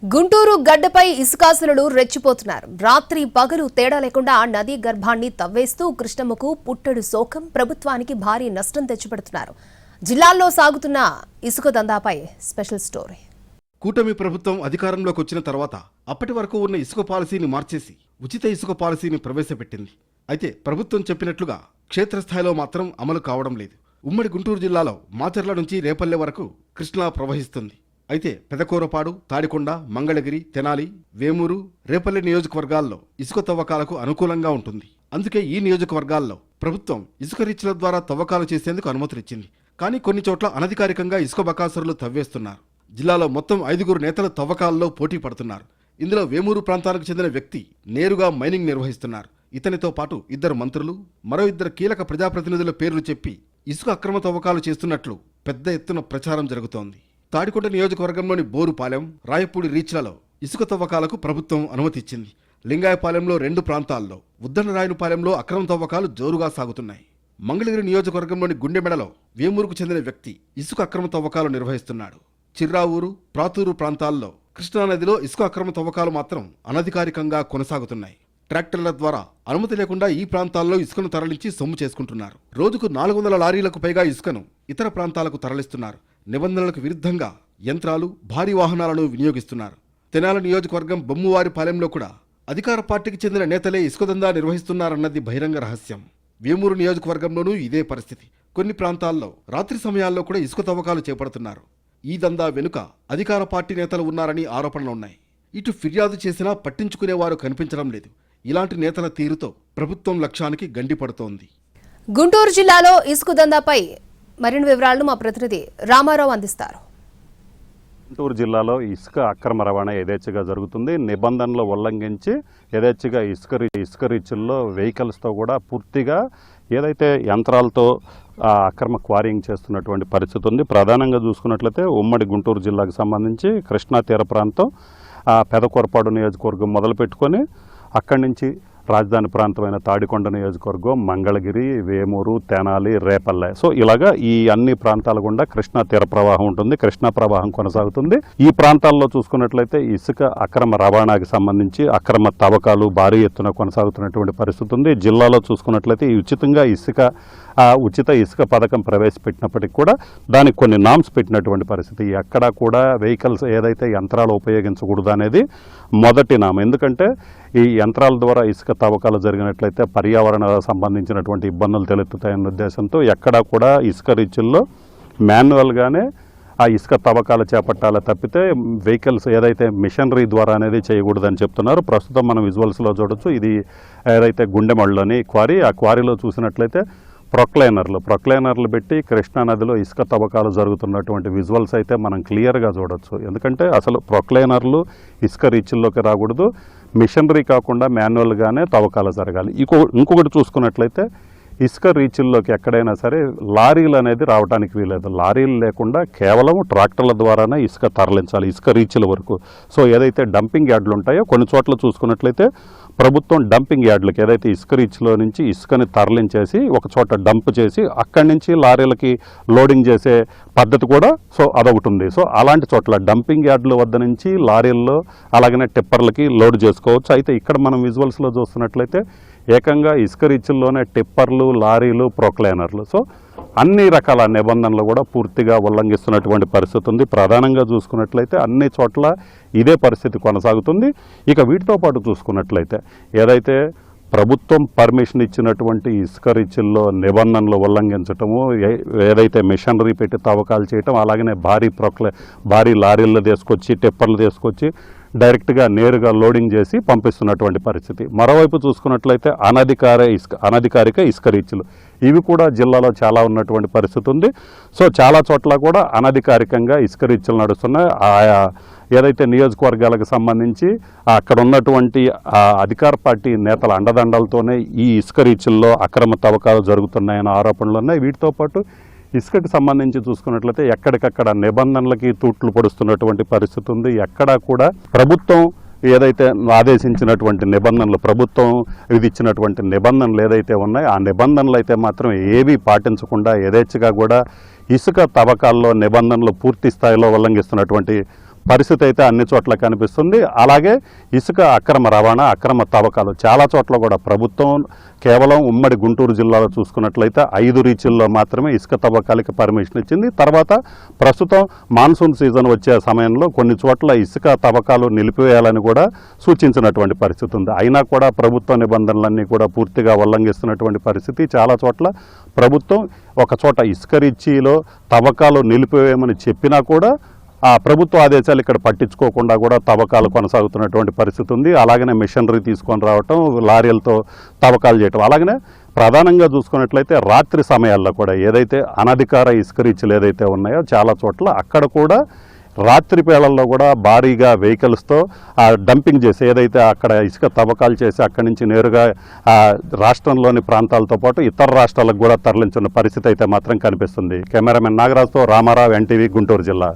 గుంటూరు గడ్డపై ఇసుకాసులు రెచ్చిపోతున్నారు. రాత్రి పగలు తేడా లేకుండా నదీ గర్భాన్ని తవ్వేస్తూ కృష్ణమ్మకు పుట్టడు శోకం, ప్రభుత్వానికి భారీ నష్టం తెచ్చిపెడుతున్నారు. జిల్లాల్లో సాగుతున్న ఇసుక దందాపై స్పెషల్ స్టోరీ. కూటమి ప్రభుత్వం అధికారంలోకి వచ్చిన తర్వాత అప్పటి వరకు ఉన్న ఇసుక పాలసీని మార్చేసి ఉచిత ఇసుక పాలసీని ప్రవేశపెట్టింది. అయితే ప్రభుత్వం చెప్పినట్లుగా క్షేత్రస్థాయిలో మాత్రం అమలు కావడం లేదు. ఉమ్మడి గుంటూరు జిల్లాలో మాచర్ల నుంచి రేపల్లె వరకు కృష్ణా ప్రవహిస్తుంది. అయితే పెదకూరపాడు, తాడికొండ, మంగళగిరి, తెనాలి, వేమూరు, రేపల్లె నియోజకవర్గాల్లో ఇసుక తవ్వకాలకు అనుకూలంగా ఉంటుంది. అందుకే ఈ నియోజకవర్గాల్లో ప్రభుత్వం ఇసుక రీచ్ల ద్వారా తవ్వకాలు చేసేందుకు అనుమతులిచ్చింది. కానీ కొన్ని చోట్ల అనధికారికంగా ఇసుక బకాసురులు తవ్వేస్తున్నారు. జిల్లాలో మొత్తం 5 నేతలు తవ్వకాల్లో పోటీ పడుతున్నారు. ఇందులో వేమూరు ప్రాంతానికి చెందిన వ్యక్తి నేరుగా మైనింగ్ నిర్వహిస్తున్నారు. ఇతనితో పాటు 2 మంత్రులు, మరో 2 కీలక ప్రజాప్రతినిధుల పేర్లు చెప్పి ఇసుక అక్రమ తవ్వకాలు చేస్తున్నట్లు పెద్ద ఎత్తున ప్రచారం జరుగుతోంది. తాడికొండ నియోజకవర్గంలోని బోరుపాలెం, రాయపూడి రీచ్లలో ఇసుక తవ్వకాలకు ప్రభుత్వం అనుమతిచ్చింది. లింగాయపాలెంలో 2 ప్రాంతాల్లో, ఉద్దనరాయనపాలెంలో అక్రమ తవ్వకాలు జోరుగా సాగుతున్నాయి. మంగళగిరి నియోజకవర్గంలోని గుండెమెడలో వేమూరుకు చెందిన వ్యక్తి ఇసుక అక్రమ తవ్వకాలు నిర్వహిస్తున్నాడు. చిర్రావూరు, ప్రాతూరు ప్రాంతాల్లో కృష్ణానదిలో ఇసుక అక్రమ తవ్వకాలు మాత్రం అనధికారికంగా కొనసాగుతున్నాయి. ట్రాక్టర్ల ద్వారా అనుమతి లేకుండా ఈ ప్రాంతాల్లో ఇసుకను తరలించి సొమ్ము చేసుకుంటున్నారు. రోజుకు 400 లారీలకు పైగా ఇసుకను ఇతర ప్రాంతాలకు తరలిస్తున్నారు. నిబంధనలకు విరుద్ధంగా యంత్రాలు, భారీ వాహనాలను వినియోగిస్తున్నారు. తెనాలి నియోజకవర్గం బొమ్మువారిపాలెంలో కూడా అధికార పార్టీకి చెందిన నేతలే ఇసుక దందా నిర్వహిస్తున్నారన్నది బహిరంగ రహస్యం. వేమూరు నియోజకవర్గంలోనూ ఇదే పరిస్థితి. కొన్ని ప్రాంతాల్లో రాత్రి సమయాల్లో కూడా ఇసుక తవ్వకాలు చేపడుతున్నారు. ఈ దందా వెనుక అధికార పార్టీ నేతలు ఉన్నారని ఆరోపణలున్నాయి. ఇటు ఫిర్యాదు చేసినా పట్టించుకునేవారు కనిపించడం లేదు. ఇలాంటి నేతల తీరుతో ప్రభుత్వం లక్ష్యానికి గండిపడుతోంది. గుంటూరు జిల్లాలో ఇసుక దందాపై మరిన్ని వివరాలను మా ప్రతినిధి రామారావు అందిస్తారు. గుంటూరు జిల్లాలో ఇసుక అక్రమ రవాణా యథేచ్ఛగా జరుగుతుంది. నిబంధనలు ఉల్లంఘించి యథేచ్ఛగా ఇసుక రీచుల్లో వెహికల్స్తో కూడా పూర్తిగా ఏదైతే యంత్రాలతో అక్రమ క్వారింగ్ చేస్తున్నటువంటి పరిస్థితి ఉంది. ప్రధానంగా చూసుకున్నట్లయితే ఉమ్మడి గుంటూరు జిల్లాకు సంబంధించి కృష్ణా తీర ప్రాంతం, పెదకూరపాడు నియోజకవర్గం మొదలుపెట్టుకొని అక్కడి నుంచి రాజధాని ప్రాంతమైన తాడికొండ నియోజకవర్గం, మంగళగిరి, వేమూరు, తెనాలి, రేపల్లె, సో ఇలాగా ఈ అన్ని ప్రాంతాల గుండా కృష్ణా తీర ప్రవాహం ఉంటుంది. కృష్ణా ప్రవాహం కొనసాగుతుంది. ఈ ప్రాంతాల్లో చూసుకున్నట్లయితే ఇసుక అక్రమ రవాణాకి సంబంధించి అక్రమ తవ్వకాలు భారీ ఎత్తున కొనసాగుతున్నటువంటి పరిస్థితి ఉంది. జిల్లాలో చూసుకున్నట్లయితే ఉచితంగా ఉచిత ఇసుక పథకం ప్రవేశపెట్టినప్పటికీ కూడా దానికి కొన్ని నామ్స్ పెట్టినటువంటి పరిస్థితి. ఎక్కడా కూడా వెహికల్స్ ఏదైతే యంత్రాలు ఉపయోగించకూడదు అనేది మొదటి నామ్. ఎందుకంటే ఈ యంత్రాల ద్వారా ఇసుక తవ్వకాలు జరిగినట్లయితే పర్యావరణాలకు సంబంధించినటువంటి ఇబ్బందులు తలెత్తుతాయన్న ఉద్దేశంతో ఎక్కడా కూడా ఇసుక రీచుల్లో మాన్యువల్గానే ఆ ఇసుక తవ్వకాలు చేపట్టాలి తప్పితే వెహికల్స్ ఏదైతే మిషనరీ ద్వారా అనేది చేయకూడదని చెప్తున్నారు. ప్రస్తుతం మనం విజువల్స్లో చూడొచ్చు. ఇది ఏదైతే గుండెమళ్ళలోని క్వారీ, ఆ క్వారీలో చూసినట్లయితే ప్రొక్లైనర్లు పెట్టి కృష్ణానదిలో ఇసుక తవ్వకాలు జరుగుతున్నటువంటి విజువల్స్ అయితే మనం క్లియర్గా చూడొచ్చు. ఎందుకంటే అసలు ప్రొక్లైనర్లు ఇసుక రీచ్ల్లోకి రాకూడదు, మిషనరీ కాకుండా మాన్యువల్గానే తవ్వకాలు జరగాలి. ఇంకొకటి చూసుకున్నట్లయితే ఇసుక రీచ్ల్లోకి ఎక్కడైనా సరే లారీలు అనేది రావడానికి వీలేదు. లారీలు లేకుండా కేవలం ట్రాక్టర్ల ద్వారానే ఇసుక తరలించాలి ఇసుక రీచ్ల వరకు. సో ఏదైతే డంపింగ్ యార్డులు ఉంటాయో కొన్ని చోట్ల చూసుకున్నట్లయితే ప్రభుత్వం డంపింగ్ యార్డులకు ఏదైతే ఇసుక రీచ్లో నుంచి ఇసుకని తరలించేసి ఒక చోట డంప్ చేసి అక్కడి నుంచి లారీలకి లోడింగ్ చేసే పద్ధతి కూడా సో అదొకటి ఉంది. సో అలాంటి చోట్ల డంపింగ్ యార్డుల వద్ద నుంచి లారీల్లో అలాగనే టిప్పర్లకి లోడ్ చేసుకోవచ్చు. అయితే ఇక్కడ మనం విజువల్స్లో చూస్తున్నట్లయితే ఏకంగా ఇసుక రీచ్ల్లోనే టిప్పర్లు, లారీలు, ప్రొక్లైనర్లు, సో అన్ని రకాల నిబంధనలు కూడా పూర్తిగా ఉల్లంఘిస్తున్నటువంటి పరిస్థితి ఉంది. ప్రధానంగా చూసుకున్నట్లయితే అన్ని చోట్ల ఇదే పరిస్థితి కొనసాగుతుంది. ఇక వీటితో పాటు చూసుకున్నట్లయితే ఏదైతే ప్రభుత్వం పర్మిషన్ ఇచ్చినటువంటి ఇసుక రీచ్ల్లో నిబంధనలు ఉల్లంఘించటము, ఏదైతే మిషనరీ పెట్టి తవ్వకాలు చేయటం, అలాగనే భారీ లారీలు తీసుకొచ్చి టిప్పర్లు తీసుకొచ్చి డైరెక్ట్గా నేరుగా లోడింగ్ చేసి పంపిస్తున్నటువంటి పరిస్థితి. మరోవైపు చూసుకున్నట్లయితే అనధికారిక ఇసుక రీచ్లు ఇవి కూడా జిల్లాలో చాలా ఉన్నటువంటి పరిస్థితి ఉంది. సో చాలా చోట్ల కూడా అనధికారికంగా ఇసుక రీచ్లు నడుస్తున్నాయి. ఆయా ఏదైతే నియోజకవర్గాలకు సంబంధించి అక్కడ ఉన్నటువంటి అధికార పార్టీ నేతల అండదండలతోనే ఈ ఇసుక రీచ్ల్లో అక్రమ తవ్వకాలు జరుగుతున్నాయన్న ఆరోపణలు ఉన్నాయి. వీటితో పాటు ఇసుకకి సంబంధించి చూసుకున్నట్లయితే ఎక్కడికక్కడ నిబంధనలకి తూట్లు పొడుస్తున్నటువంటి పరిస్థితి ఉంది. ఎక్కడా కూడా ప్రభుత్వం ఏదైతే ఆదేశించినటువంటి నిబంధనలు, ప్రభుత్వం విధించినటువంటి నిబంధనలు ఏదైతే ఉన్నాయో ఆ నిబంధనలు అయితే మాత్రం ఏవీ పాటించకుండా యథేచ్ఛగా కూడా ఇసుక తవ్వకాల్లో నిబంధనలు పూర్తి స్థాయిలో ఉల్లంఘిస్తున్నటువంటి పరిస్థితి అయితే అన్ని చోట్ల కనిపిస్తుంది. అలాగే ఇసుక అక్రమ రవాణా, అక్రమ తవ్వకాలు చాలా చోట్ల కూడా ప్రభుత్వం కేవలం ఉమ్మడి గుంటూరు జిల్లాలో చూసుకున్నట్లయితే 5 రీచుల్లో మాత్రమే ఇసుక తవ్వకాలకి పర్మిషన్ ఇచ్చింది. తర్వాత ప్రస్తుతం మాన్సూన్ సీజన్ వచ్చే సమయంలో కొన్ని చోట్ల ఇసుక తవ్వకాలు నిలిపివేయాలని కూడా సూచించినటువంటి పరిస్థితి ఉంది. అయినా కూడా ప్రభుత్వ నిబంధనలన్నీ కూడా పూర్తిగా ఉల్లంఘిస్తున్నటువంటి పరిస్థితి. చాలా చోట్ల ప్రభుత్వం ఒక చోట ఇసుక రీచీలో తవ్వకాలు నిలిపివేయమని చెప్పినా కూడా ఆ ప్రభుత్వ ఆదేశాలు ఇక్కడ పట్టించుకోకుండా కూడా తవ్వకాలు కొనసాగుతున్నటువంటి పరిస్థితి ఉంది. అలాగనే మిషనరీ తీసుకొని రావటం, లారీలతో తవ్వకాలు చేయటం. అలాగనే ప్రధానంగా చూసుకున్నట్లయితే రాత్రి సమయాల్లో కూడా ఏదైతే అనధికార ఇసుక రీచ్లు ఏదైతే ఉన్నాయో చాలా చోట్ల అక్కడ కూడా రాత్రి వేళల్లో కూడా భారీగా వెహికల్స్తో డంపింగ్ చేసి ఏదైతే అక్కడ ఇసుక తవ్వకాలు చేసి అక్కడి నుంచి నేరుగా రాష్ట్రంలోని ప్రాంతాలతో పాటు ఇతర రాష్ట్రాలకు కూడా తరలించిన పరిస్థితి అయితే మాత్రం కనిపిస్తుంది. కెమెరామెన్ నాగరాజ్తో రామారావు, ఎన్టీవీ, గుంటూరు జిల్లా.